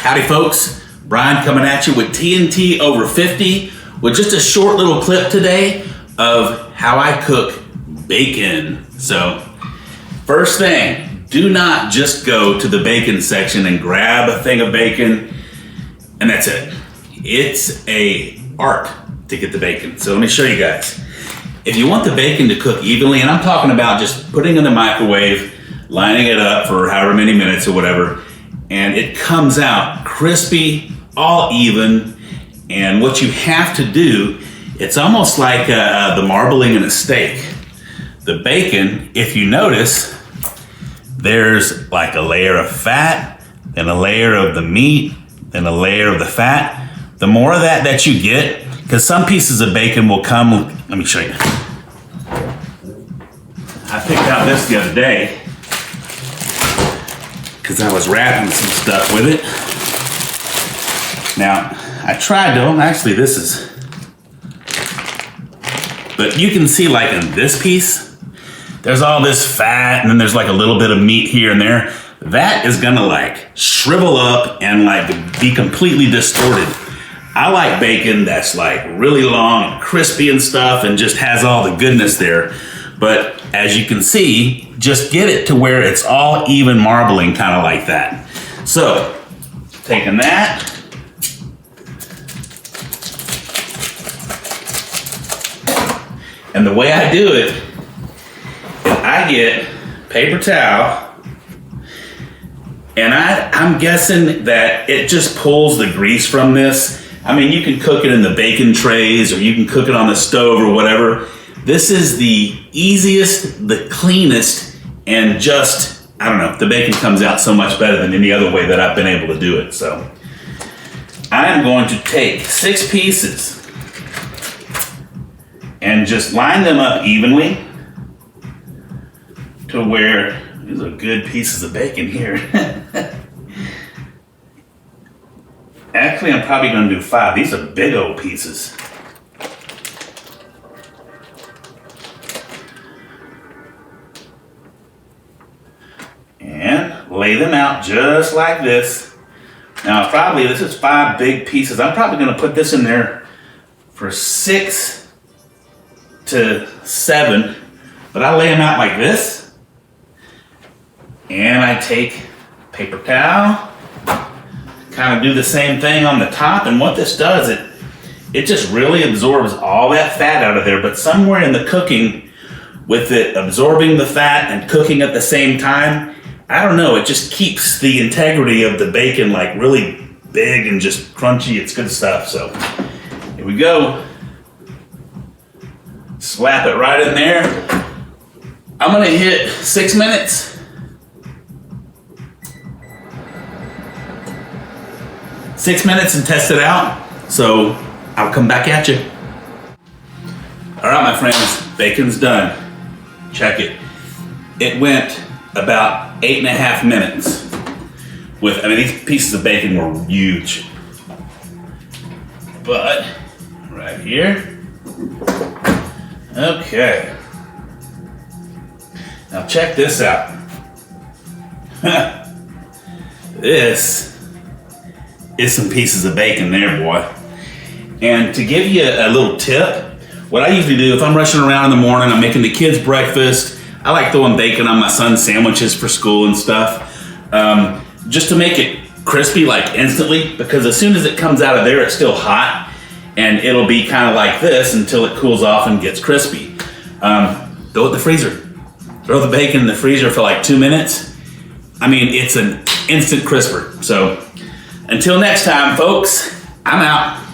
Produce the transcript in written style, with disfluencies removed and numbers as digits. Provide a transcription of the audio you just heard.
Howdy folks, Brian coming at you with TNT Over 50 with just a short little clip today of how I cook bacon. So first thing, do not just go to the bacon section and grab a thing of bacon and that's it. It's a art to get the bacon. So let me show you guys. If you want the bacon to cook evenly, and I'm talking about just putting it in the microwave, lining it up for however many minutes or whatever, and it comes out crispy, all even. And what you have to do, it's almost like the marbling in a steak. The bacon, if you notice, there's like a layer of fat, then a layer of the meat, then a layer of the fat. The more of that you get, because some pieces of bacon will come, let me show you. I picked out this the other day because I was wrapping some stuff with it. Now, I tried to, actually this is, but you can see like in this piece, there's all this fat and then there's like a little bit of meat here and there. That is gonna like shrivel up and like be completely distorted. I like bacon that's like really long and crispy and stuff and just has all the goodness there. But as you can see, just get it to where it's all even marbling, kind of like that. So, taking that. And the way I do it, I get paper towel, and I'm guessing that it just pulls the grease from this. I mean, you can cook it in the bacon trays, or you can cook it on the stove or whatever. This is the easiest, the cleanest, and just, I don't know, the bacon comes out so much better than any other way that I've been able to do it. So I'm going to take 6 pieces and just line them up evenly to where these are good pieces of bacon here. Actually, I'm probably going to do 5. These are big old pieces. And lay them out just like this. Now, probably this is 5 big pieces. I'm probably going to put this in there for 6 to 7. But I lay them out like this. And I take paper towel. Kind of do the same thing on the top, and what this does, it just really absorbs all that fat out of there. But somewhere in the cooking, with it absorbing the fat and cooking at the same time, I don't know, it just keeps the integrity of the bacon like really big and just crunchy. It's good stuff. So here we go. Slap it right in there. I'm gonna hit 6 minutes. 6 minutes and test it out. So I'll come back at you. All right, my friends, bacon's done. Check it. It went about 8.5 minutes. These pieces of bacon were huge. But right here. Okay. Now check this out. This is some pieces of bacon there, boy. And to give you a little tip, what I usually do if I'm rushing around in the morning, I'm making the kids breakfast, I like throwing bacon on my son's sandwiches for school and stuff, just to make it crispy like instantly, because as soon as it comes out of there, it's still hot, and it'll be kind of like this until it cools off and gets crispy. Throw it in the freezer. Throw the bacon in the freezer for like 2 minutes. I mean, it's an instant crisper. So until next time, folks, I'm out.